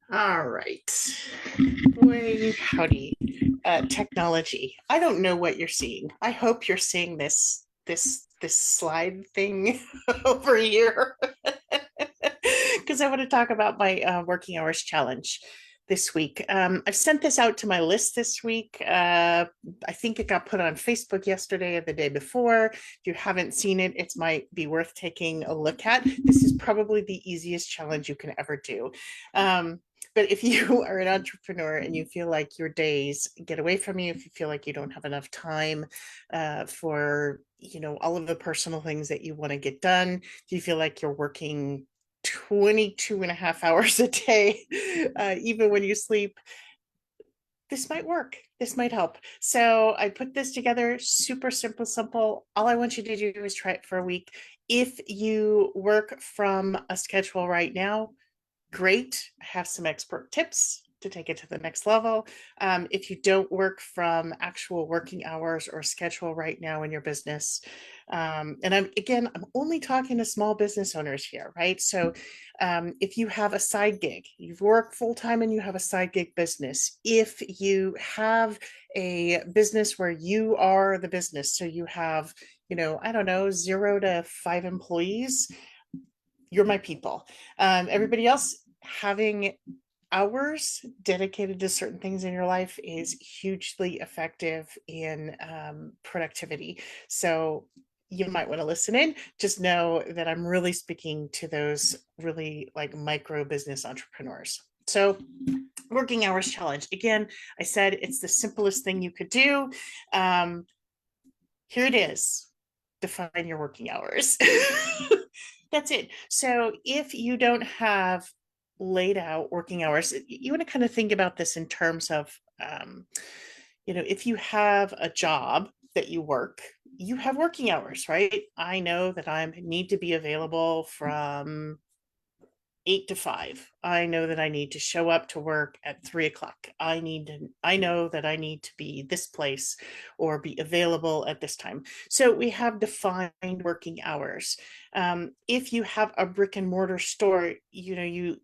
All right. Boy, howdy. Technology. I don't know what you're seeing. I hope you're seeing this slide thing over here because I want to talk about my working hours challenge this week. I've sent this out to my list this week. I think it got put on Facebook yesterday or the day before. If you haven't seen it, it might be worth taking a look at. This is probably the easiest challenge you can ever do. But if you are an entrepreneur and you feel like your days get away from you, if you feel like you don't have enough time for all of the personal things that you want to get done, if you feel like you're working 22 and a half hours a day, even when you sleep, this might work. This might help. So I put this together, super simple. All I want you to do is try it for a week. If you work from a schedule right now, great. I have some expert tips to take it to the next level. If you don't work from actual working hours or schedule right now in your business, and I'm only talking to small business owners here, right? So if you have a side gig, you work full time and you have a side gig business, if you have a business where you are the business, so you have, I don't know, 0 to 5 employees, you're my people. Everybody else, having hours dedicated to certain things in your life is hugely effective in productivity. So you might want to listen in. Just know that I'm really speaking to those really like micro business entrepreneurs. So, working hours challenge. Again, I said it's the simplest thing you could do. Um, Here it is. Define your working hours. That's it. So if you don't have laid out working hours, you want to kind of think about this in terms of, if you have a job that you work, you have working hours, right? I know that I need to be available from 8 to 5. I know that I need to show up to work at 3 o'clock. I know that I need to be this place or be available at this time. So we have defined working hours. If you have a brick and mortar store, you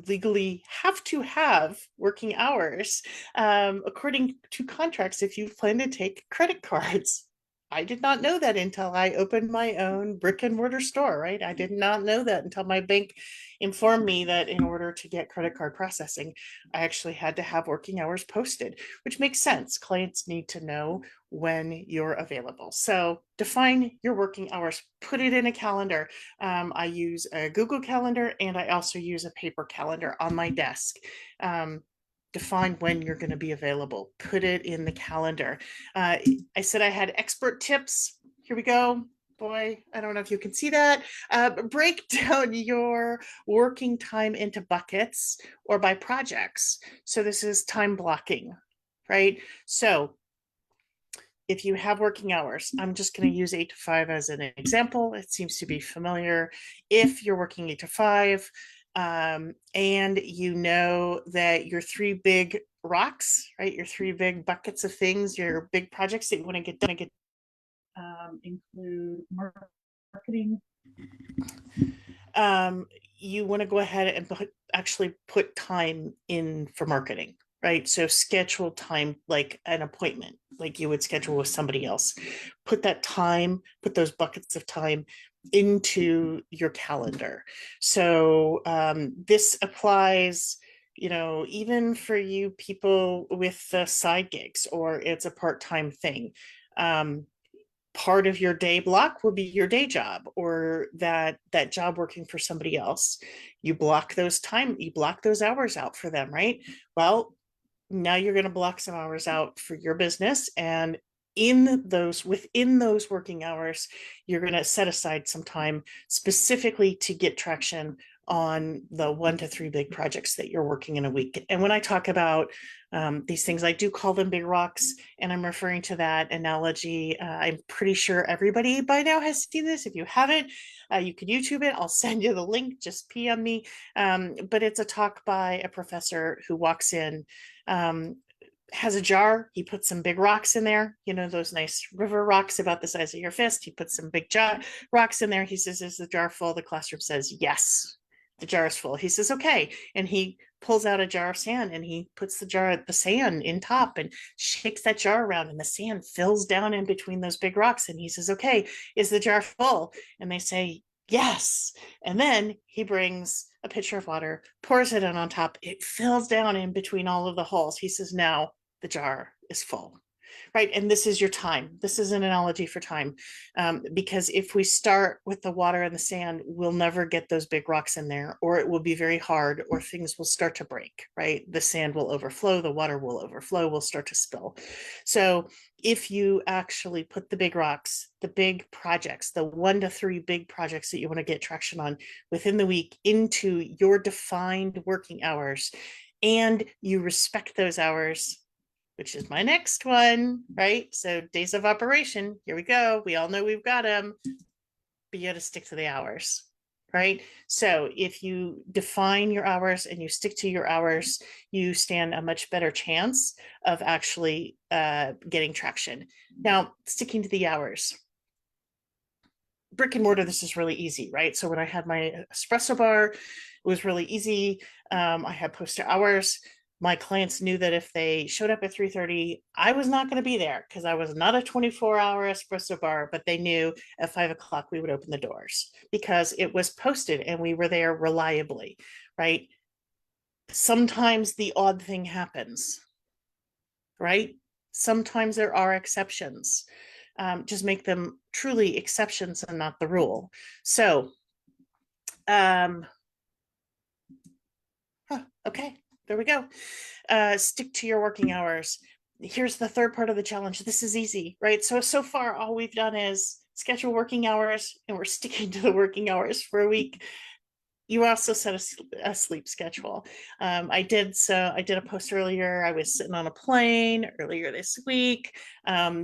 legally have to have working hours, according to contracts, if you plan to take credit cards. I did not know that until I opened my own brick and mortar store, right? I did not know that until my bank informed me that in order to get credit card processing, I actually had to have working hours posted, which makes sense. Clients need to know when you're available. So define your working hours, put it in a calendar. I use a Google Calendar and I also use a paper calendar on my desk. Define when you're going to be available, put it in the calendar. I said I had expert tips. Here we go. Boy, I don't know if you can see that. Break down your working time into buckets or by projects. So this is time blocking, right? So if you have working hours, I'm just going to use 8 to 5 as an example. It seems to be familiar. If you're working 8 to 5, and you know that your three big rocks, right? Your three big buckets of things, your big projects that you want to get done, include marketing. You want to go ahead and actually put time in for marketing, right? So schedule time like an appointment, like you would schedule with somebody else. Put that time, put those buckets of time into your calendar. So this applies, even for you people with side gigs, or it's a part-time thing. Part of your day block will be your day job or that job working for somebody else. You block those hours out for them, right? Well, now you're going to block some hours out for your business, and within those working hours, you're going to set aside some time specifically to get traction on the 1 to 3 big projects that you're working in a week. And when I talk about these things, I do call them big rocks, and I'm referring to that analogy. I'm pretty sure everybody by now has seen this. If you haven't, you can YouTube it. I'll send you the link. Just PM me. But it's a talk by a professor who walks in, has a jar. He puts some big rocks in there, those nice river rocks about the size of your fist. He puts some big rocks in there. He says, "Is the jar full?" The classroom says, "Yes." The jar is full. He says, okay. And he pulls out a jar of sand and he puts the sand in top and shakes that jar around, and the sand fills down in between those big rocks. And he says, okay, is the jar full? And they say, yes. And then he brings a pitcher of water, pours it in on top. It fills down in between all of the holes. He says, now the jar is full. Right. And this is your time. This is an analogy for time. Because if we start with the water and the sand, we'll never get those big rocks in there, or it will be very hard, or things will start to break. Right. The sand will overflow, the water will overflow, will start to spill. So if you actually put the big rocks, the big projects, the 1 to 3 big projects that you want to get traction on within the week into your defined working hours, and you respect those hours, which is my next one, right? So days of operation, here we go. We all know we've got them, but you got to stick to the hours, right? So if you define your hours and you stick to your hours, you stand a much better chance of actually getting traction. Now, sticking to the hours. Brick and mortar, this is really easy, right? So when I had my espresso bar, it was really easy. I had poster hours. My clients knew that if they showed up at 3:30, I was not going to be there because I was not a 24-hour espresso bar, but they knew at 5 o'clock we would open the doors because it was posted and we were there reliably, right? Sometimes the odd thing happens, right? Sometimes there are exceptions. Just make them truly exceptions and not the rule. So, okay, there we go. Stick to your working hours. Here's the third part of the challenge. This is easy, right? So far, all we've done is schedule working hours, and we're sticking to the working hours for a week. You also set a sleep schedule. I did a post earlier. I was sitting on a plane earlier this week,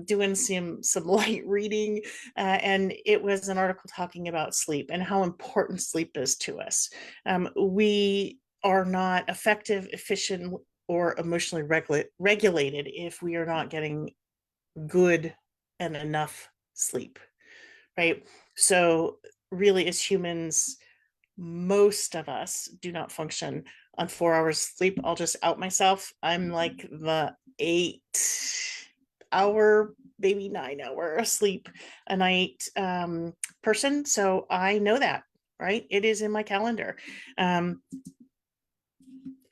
doing some light reading, and it was an article talking about sleep and how important sleep is to us. We are not effective, efficient, or emotionally regulated if we are not getting good and enough sleep, right? So really, as humans, most of us do not function on 4 hours sleep. I'll just out myself. I'm like the 8 hour, maybe 9 hour sleep a night person. So I know that, right? It is in my calendar.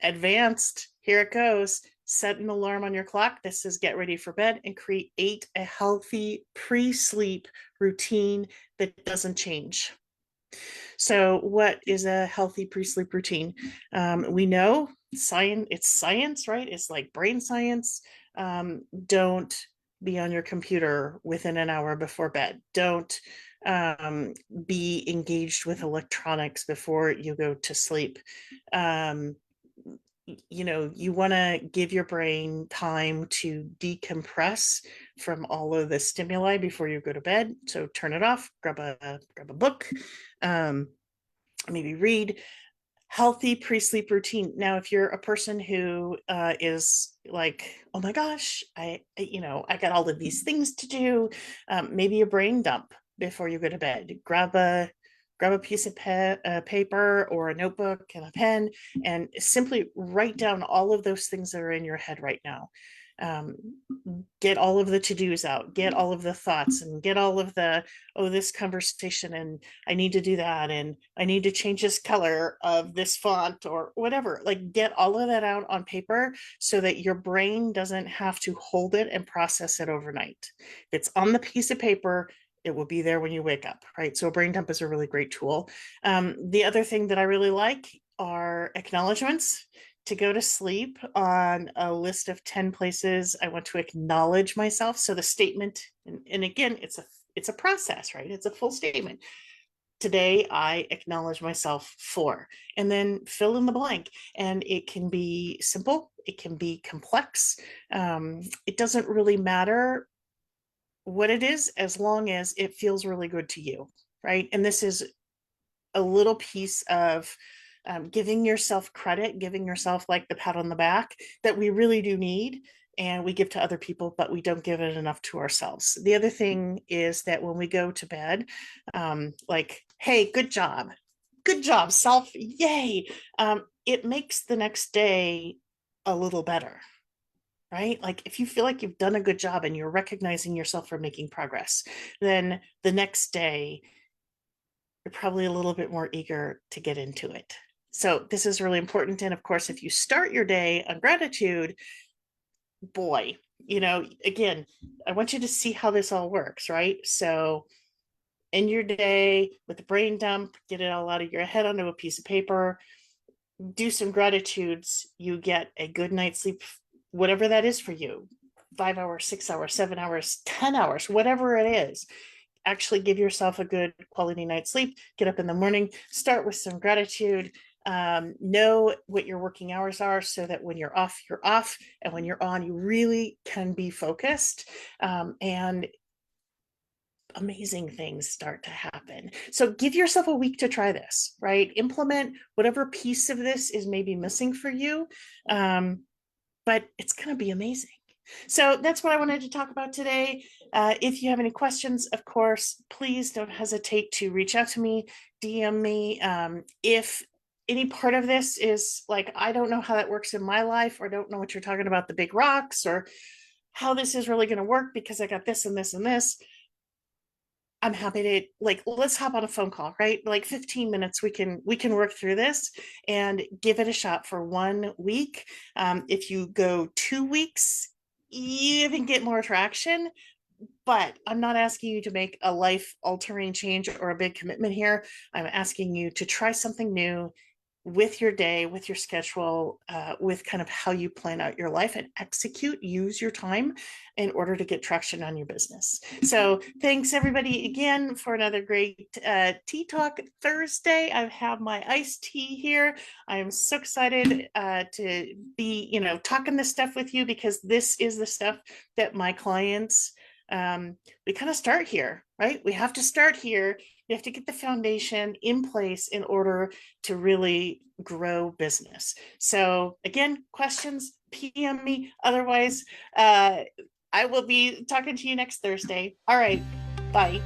Advanced, here it goes. Set an alarm on your clock. This is get ready for bed and create a healthy pre-sleep routine that doesn't change. So, what is a healthy pre-sleep routine? We know it's science, right? It's like brain science. Don't be on your computer within an hour before bed. Don't be engaged with electronics before you go to sleep. You want to give your brain time to decompress from all of the stimuli before you go to bed. So turn it off, grab a book, maybe read. Healthy pre-sleep routine. Now, if you're a person who is like, oh my gosh, I got all of these things to do, maybe a brain dump before you go to bed. Grab a piece of paper or a notebook and a pen, and simply write down all of those things that are in your head right now. Um, get all of the to-dos out, get all of the thoughts, and get all of the, oh, this conversation, and I need to do that, and I need to change this color of this font or whatever. Like, get all of that out on paper so that your brain doesn't have to hold it and process it overnight. If it's on the piece of paper, it will be there when you wake up, right? So a brain dump is a really great tool. The other thing that I really like are acknowledgements. To go to sleep on a list of 10 places I want to acknowledge myself. So the statement, and again, it's a process, right? It's a full statement. Today I acknowledge myself for, and then fill in the blank. And it can be simple, it can be complex. It doesn't really matter what it is as long as it feels really good to you, right? And this is a little piece of giving yourself credit, giving yourself like the pat on the back that we really do need, and we give to other people, but we don't give it enough to ourselves. The other thing is that when we go to bed, like, hey, good job. good job, self. Yay. It makes the next day a little better, right? Like if you feel like you've done a good job and you're recognizing yourself for making progress, then the next day you're probably a little bit more eager to get into it. So this is really important. And of course, if you start your day on gratitude, boy, again, I want you to see how this all works, right? So in your day with the brain dump, get it all out of your head onto a piece of paper, do some gratitudes, you get a good night's sleep, whatever that is for you, 5 hours, 6 hours, 7 hours, 10 hours, whatever it is. Actually give yourself a good quality night's sleep, get up in the morning, start with some gratitude, know what your working hours are so that when you're off, and when you're on, you really can be focused, and amazing things start to happen. So give yourself a week to try this, right? Implement whatever piece of this is maybe missing for you, but it's going to be amazing. So that's what I wanted to talk about today. If you have any questions, of course, please don't hesitate to reach out to me, DM me. If any part of this is like, I don't know how that works in my life, or don't know what you're talking about, the big rocks, or how this is really going to work because I got this and this and this, I'm happy to, like, let's hop on a phone call, right? Like 15 minutes, we can work through this and give it a shot for 1 week. If you go 2 weeks, you even get more traction. But I'm not asking you to make a life altering change or a big commitment here. I'm asking you to try something new with your day, with your schedule, with kind of how you plan out your life and execute, use your time in order to get traction on your business. So thanks everybody again for another great Tea Talk Thursday. I have my iced tea here. I'm so excited to be, talking this stuff with you, because this is the stuff that my clients, we kind of start here, right? We have to start here. You have to get the foundation in place in order to really grow business. So again, questions, PM me. Otherwise, I will be talking to you next Thursday. All right. Bye.